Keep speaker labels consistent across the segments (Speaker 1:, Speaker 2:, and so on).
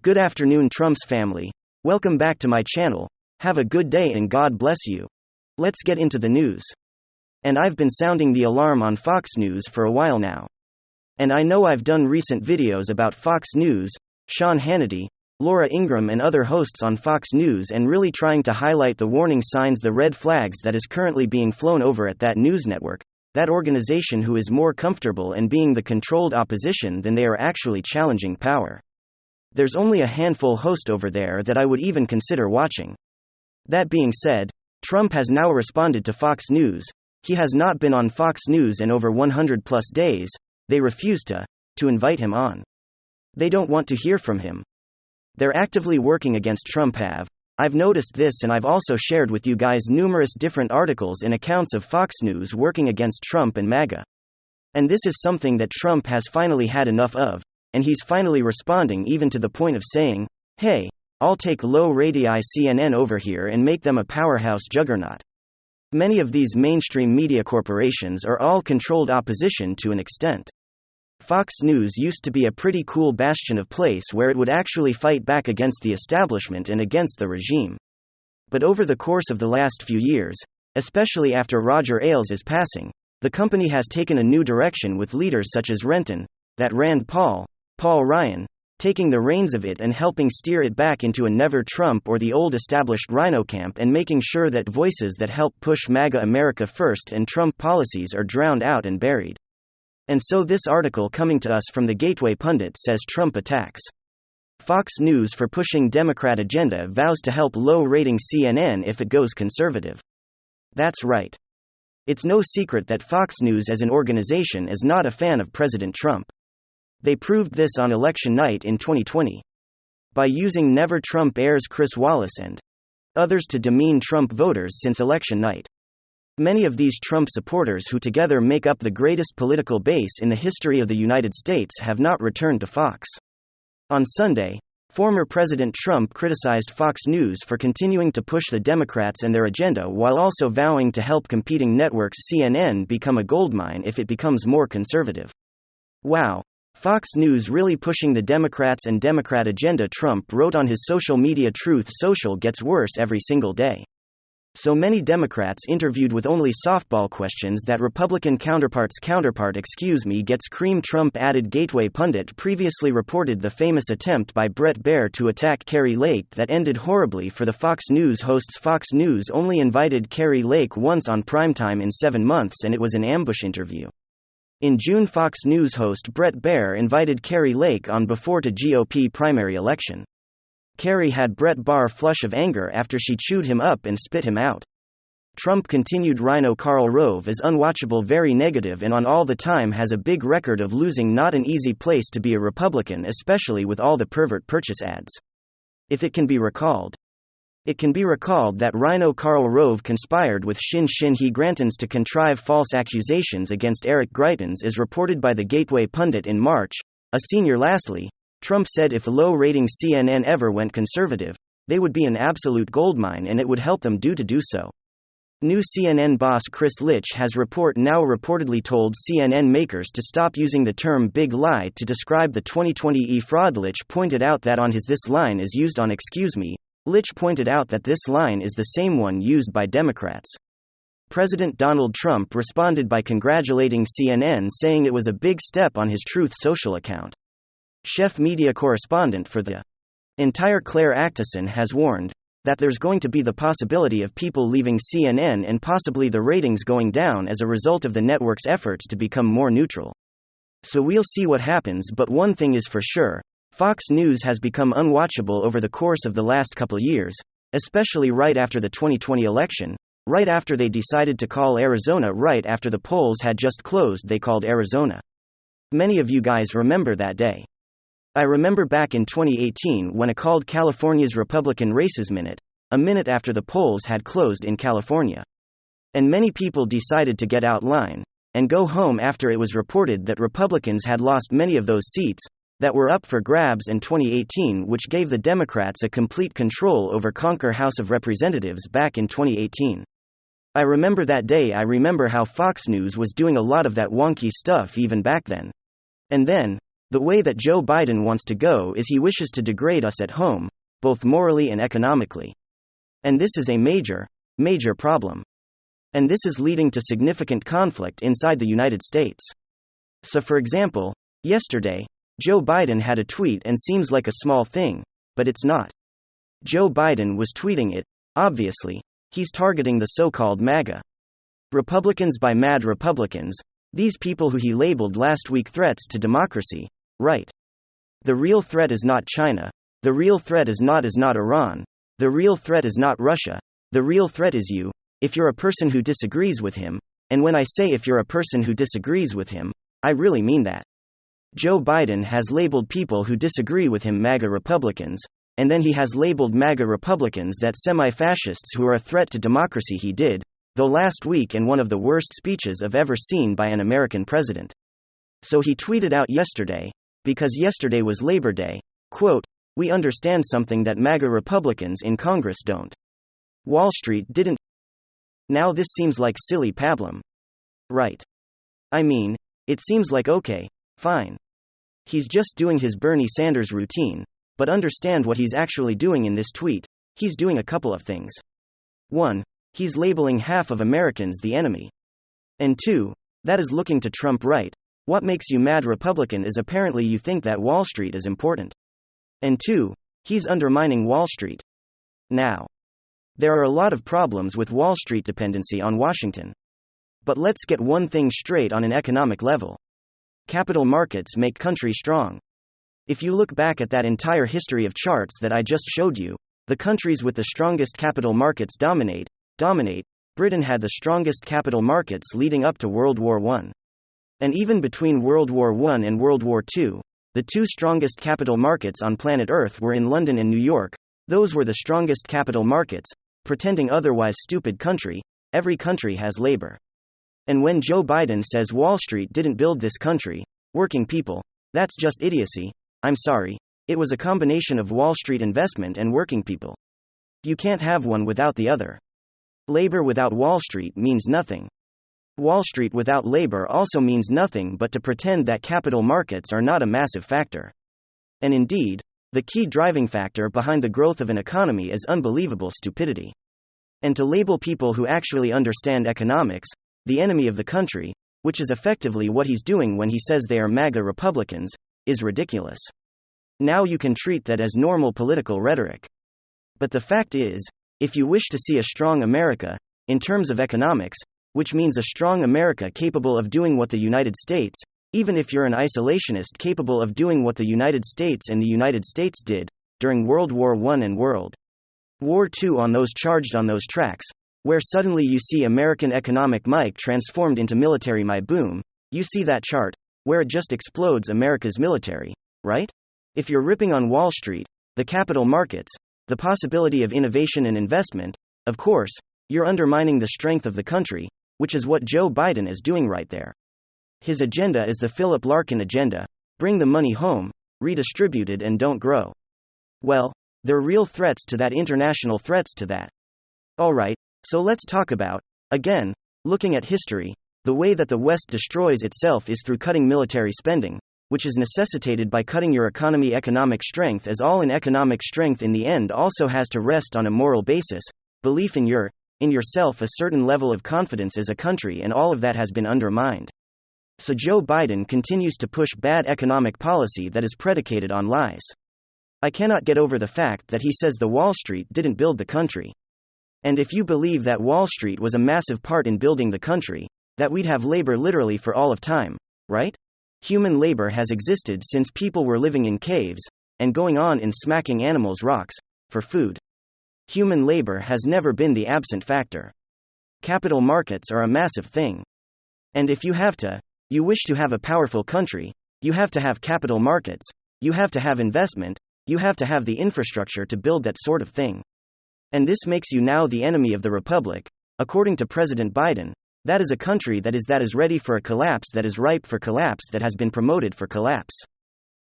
Speaker 1: Good afternoon, Trump's family. Welcome back to my channel. Have a good day and God bless you. Let's get into the news. And I've been sounding the alarm on Fox News for a while now. And I know I've done recent videos about Fox News, Sean Hannity, Laura Ingraham and other hosts on Fox News and really trying to highlight the warning signs, the red flags that is currently being flown over at that news network, that organization who is more comfortable in being the controlled opposition than they are actually challenging power. There's only a handful host over there that I would even consider watching. That being said, Trump has now responded to Fox News. He has not been on Fox News in over 100 plus days. They refuse to invite him on. They don't want to hear from him. They're actively working against Trump. I've noticed this, and I've also shared with you guys numerous different articles and accounts of Fox News working against Trump and MAGA. And this is something that Trump has finally had enough of, and he's finally responding, even to the point of saying, hey, I'll take low-radii CNN over here and make them a powerhouse juggernaut. Many of these mainstream media corporations are all controlled opposition to an extent. Fox News used to be a pretty cool bastion of place where it would actually fight back against the establishment and against the regime. But over the course of the last few years, especially after Roger Ailes' passing, the company has taken a new direction with leaders such as Renton, that Rand Paul Ryan, taking the reins of it and helping steer it back into a never Trump or the old established Rhino camp, and making sure that voices that help push MAGA America first and Trump policies are drowned out and buried. And so this article coming to us from the Gateway Pundit says Trump attacks Fox News for pushing Democrat agenda, vows to help low-rating CNN if it goes conservative. That's right. It's no secret that Fox News as an organization is not a fan of President Trump. They proved this on election night in 2020. By using Never Trump heirs Chris Wallace and others to demean Trump voters since election night. Many of these Trump supporters, who together make up the greatest political base in the history of the United States, have not returned to Fox. On Sunday, former President Trump criticized Fox News for continuing to push the Democrats and their agenda, while also vowing to help competing networks CNN become a goldmine if it becomes more conservative. Wow. Fox News really pushing the Democrats and Democrat agenda, Trump wrote on his social media. Truth Social gets worse every single day. So many Democrats interviewed with only softball questions that Republican counterpart gets cream. Trump added. Gateway Pundit previously reported the famous attempt by Bret Baier to attack Kerry Lake that ended horribly for the Fox News hosts. Fox News only invited Kerry Lake once on primetime in 7 months, and it was an ambush interview. In June, Fox News host Bret Baier invited Kerry Lake on before the GOP primary election. Kerry had Bret bar flush of anger after she chewed him up and spit him out. Trump continued. Rhino Karl Rove is unwatchable, very negative, and on all the time has a big record of losing. Not an easy place to be a Republican, especially with all the pervert purchase ads. If it can be recalled. It can be recalled that Rhino Karl Rove conspired with Shin He Grantons to contrive false accusations against Eric Greitens, as reported by the Gateway Pundit in March. A senior. Lastly, Trump said if low-rating CNN ever went conservative, they would be an absolute goldmine and it would help them do so. New CNN boss Chris Litch has reportedly told CNN makers to stop using the term big lie to describe the 2020 fraud. Litch pointed out that on his "this line is used on Excuse Me." Litch pointed out that this line is the same one used by Democrats. President Donald Trump responded by congratulating CNN, saying it was a big step on his Truth Social account. Chef media correspondent for the entire Claire Actison has warned that there's going to be the possibility of people leaving CNN and possibly the ratings going down as a result of the network's efforts to become more neutral. So we'll see what happens, but one thing is for sure. Fox News has become unwatchable over the course of the last couple years, especially right after the 2020 election, right after they decided to call Arizona, right after the polls had just closed. They called Arizona. Many of you guys remember that day. I remember back in 2018 when I called California's Republican races a minute after the polls had closed in California. And many people decided to get out line and go home after it was reported that Republicans had lost many of those seats that were up for grabs in 2018, which gave the Democrats a complete control over Conquer House of Representatives back in 2018. I remember that day. I remember how Fox News was doing a lot of that wonky stuff even back then. And then, The way that Joe Biden wants to go is he wishes to degrade us at home, both morally and economically. And this is a major, major problem. And this is leading to significant conflict inside the United States. So for example, yesterday, Joe Biden had a tweet and seems like a small thing, but it's not. Joe Biden was tweeting it, obviously, he's targeting the so-called MAGA Republicans by mad Republicans, these people who he labeled last week threats to democracy, right? The real threat is not China, the real threat is not Iran, the real threat is not Russia, the real threat is you, if you're a person who disagrees with him, and when I say if you're a person who disagrees with him, I really mean that. Joe Biden has labeled people who disagree with him MAGA Republicans, and then he has labeled MAGA Republicans that semi-fascists who are a threat to democracy. He did, though last week, in one of the worst speeches I've ever seen by an American president. So he tweeted out yesterday, because yesterday was Labor Day, quote, "We understand something that MAGA Republicans in Congress don't. Wall Street didn't." Now this seems like silly pablum. Right? I mean, it seems like okay, fine. He's just doing his Bernie Sanders routine, but understand what he's actually doing in this tweet. He's doing a couple of things. 1. He's labeling half of Americans the enemy. And 2. That is looking to Trump right. What makes you mad Republican is apparently you think that Wall Street is important. And 2. He's undermining Wall Street. Now, there are a lot of problems with Wall Street dependency on Washington. But let's get one thing straight on an economic level. Capital markets make country strong. If you look back at that entire history of charts that I just showed you, the countries with the strongest capital markets dominate. Britain had the strongest capital markets leading up to World War I. And even between World War I and World War II, the two strongest capital markets on planet Earth were in London and New York. Those were the strongest capital markets. Pretending otherwise, stupid country. Every country has labor. And when Joe Biden says Wall Street didn't build this country, working people, that's just idiocy. I'm sorry. It was a combination of Wall Street investment and working people. You can't have one without the other. Labor without Wall Street means nothing. Wall Street without labor also means nothing but to pretend that capital markets are not a massive factor. And indeed, the key driving factor behind the growth of an economy is unbelievable stupidity. And to label people who actually understand economics the enemy of the country, which is effectively what he's doing when he says they are MAGA Republicans, is ridiculous. Now you can treat that as normal political rhetoric. But the fact is, if you wish to see a strong America, in terms of economics, which means a strong America capable of doing what the United States, even if you're an isolationist capable of doing what the United States and the United States did, during World War I and World War II on those charged on those tracks, where suddenly you see American economic might transformed into military might boom, you see that chart, where it just explodes America's military, right? If you're ripping on Wall Street, the capital markets, the possibility of innovation and investment, of course, you're undermining the strength of the country, which is what Joe Biden is doing right there. His agenda is the Philip Larkin agenda: bring the money home, redistribute it, and don't grow. Well, there are real threats to that, international threats to that. Alright, so let's talk about, again, looking at history, the way that the West destroys itself is through cutting military spending, which is necessitated by cutting your economy economic strength, as all in economic strength in the end also has to rest on a moral basis, belief in yourself, a certain level of confidence as a country, and all of that has been undermined. So Joe Biden continues to push bad economic policy that is predicated on lies. I cannot get over the fact that he says the Wall Street didn't build the country. And if you believe that Wall Street was a massive part in building the country, that we'd have labor literally for all of time, right? Human labor has existed since people were living in caves, and going on in smacking animals' rocks, for food. Human labor has never been the absent factor. Capital markets are a massive thing. And if you wish to have a powerful country, you have to have capital markets, you have to have investment, you have to have the infrastructure to build that sort of thing. And this makes you now the enemy of the Republic, according to President Biden. That is a country that is ready for a collapse, that is ripe for collapse, that has been promoted for collapse.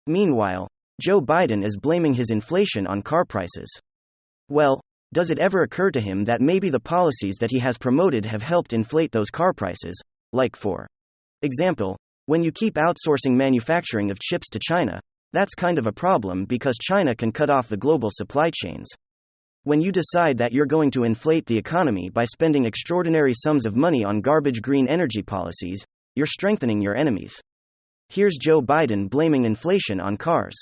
Speaker 1: Meanwhile, Joe Biden is blaming his inflation on car prices. Well, does it ever occur to him that maybe the policies that he has promoted have helped inflate those car prices, like for example, When you keep outsourcing manufacturing of chips to China, that's kind of a problem because China can cut off the global supply chains. When you decide that you're going to inflate the economy by spending extraordinary sums of money on garbage green energy policies, you're strengthening your enemies. Here's Joe Biden blaming inflation on cars.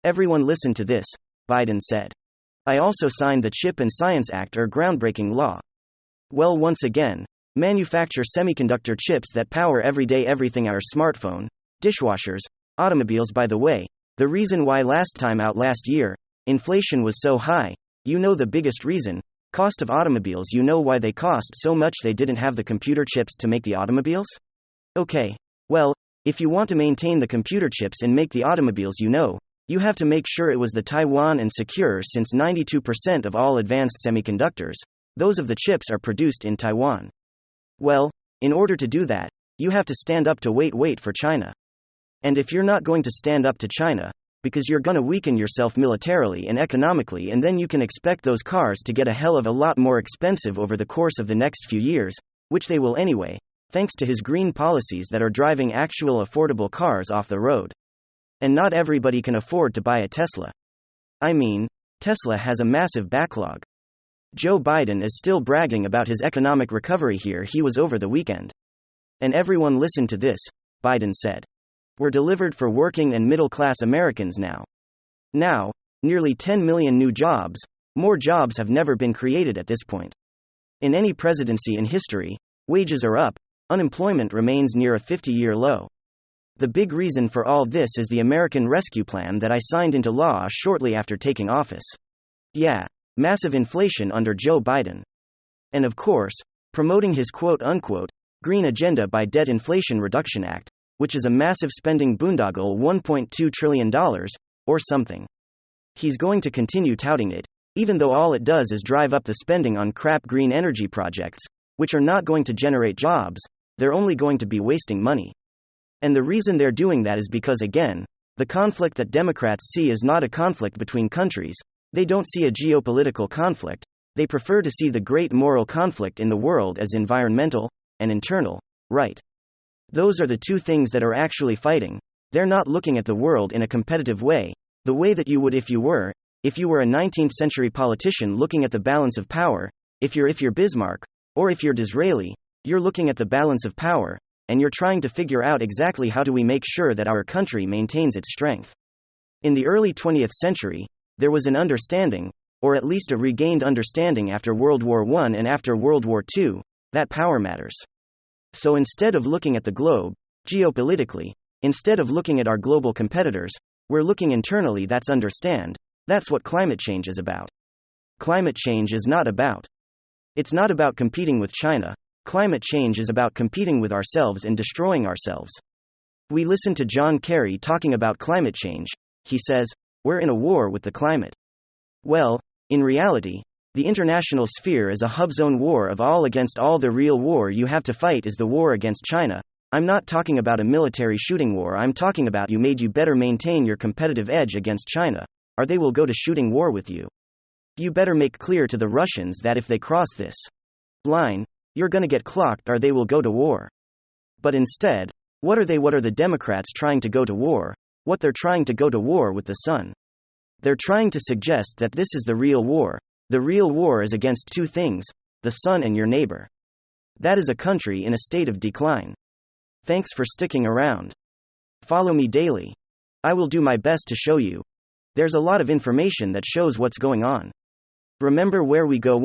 Speaker 1: Everyone listen to this, Biden said. I also signed the Chip and Science Act or groundbreaking law. Well, once again, manufacture semiconductor chips that power everyday everything, our smartphone, dishwashers, automobiles. By the way, the reason why last year, inflation was so high, you know the biggest reason, cost of automobiles. You know why they cost so much? They didn't have the computer chips to make the automobiles? Okay, well, if you want to maintain the computer chips and make the automobiles, you have to make sure it was the Taiwan and secure, since 92% of all advanced semiconductors, those of the chips, are produced in Taiwan. Well, in order to do that, you have to stand up to wait for China. And if you're not going to stand up to China, because you're gonna weaken yourself militarily and economically, and then you can expect those cars to get a hell of a lot more expensive over the course of the next few years, which they will anyway, thanks to his green policies that are driving actual affordable cars off the road. And not everybody can afford to buy a Tesla. I mean, Tesla has a massive backlog. Joe Biden is still bragging about his economic recovery. Here he was over the weekend. And everyone listen to this, Biden said. We're delivered for working and middle-class Americans now. Now, nearly 10 million new jobs, more jobs have never been created at this point. In any presidency in history, wages are up, unemployment remains near a 50-year low. The big reason for all this is the American Rescue Plan that I signed into law shortly after taking office. Yeah, massive inflation under Joe Biden. And of course, promoting his quote-unquote green agenda by Debt Inflation Reduction Act, which is a massive spending boondoggle, $1.2 trillion, or something. He's going to continue touting it, even though all it does is drive up the spending on crap green energy projects, which are not going to generate jobs, they're only going to be wasting money. And the reason they're doing that is because, again, the conflict that Democrats see is not a conflict between countries, they don't see a geopolitical conflict, they prefer to see the great moral conflict in the world as environmental and internal, right? Those are the two things that are actually fighting. They're not looking at the world in a competitive way, the way that you would if you were a 19th century politician looking at the balance of power. If you're Bismarck, or if you're Disraeli, you're looking at the balance of power, and you're trying to figure out exactly how do we make sure that our country maintains its strength. In the early 20th century, there was an understanding, or at least a regained understanding after World War I and after World War II, that power matters. So instead of looking at the globe, geopolitically, instead of looking at our global competitors, we're looking internally. That's what climate change is about. Climate change is not about. It's not about competing with China. Climate change is about competing with ourselves and destroying ourselves. We listen to John Kerry talking about climate change. He says, we're in a war with the climate. Well, in reality, the international sphere is a hub zone war of all against all. The real war you have to fight is the war against China. I'm not talking about a military shooting war. I'm talking about you better maintain your competitive edge against China, or they will go to shooting war with you. You better make clear to the Russians that if they cross this line, you're gonna get clocked, or they will go to war. But instead, what are the Democrats trying to go to war? What they're trying to go to war with the sun. They're trying to suggest that this is the real war. The real war is against two things, the sun and your neighbor. That is a country in a state of decline. Thanks for sticking around. Follow me daily. I will do my best to show you. There's a lot of information that shows what's going on. Remember where we go.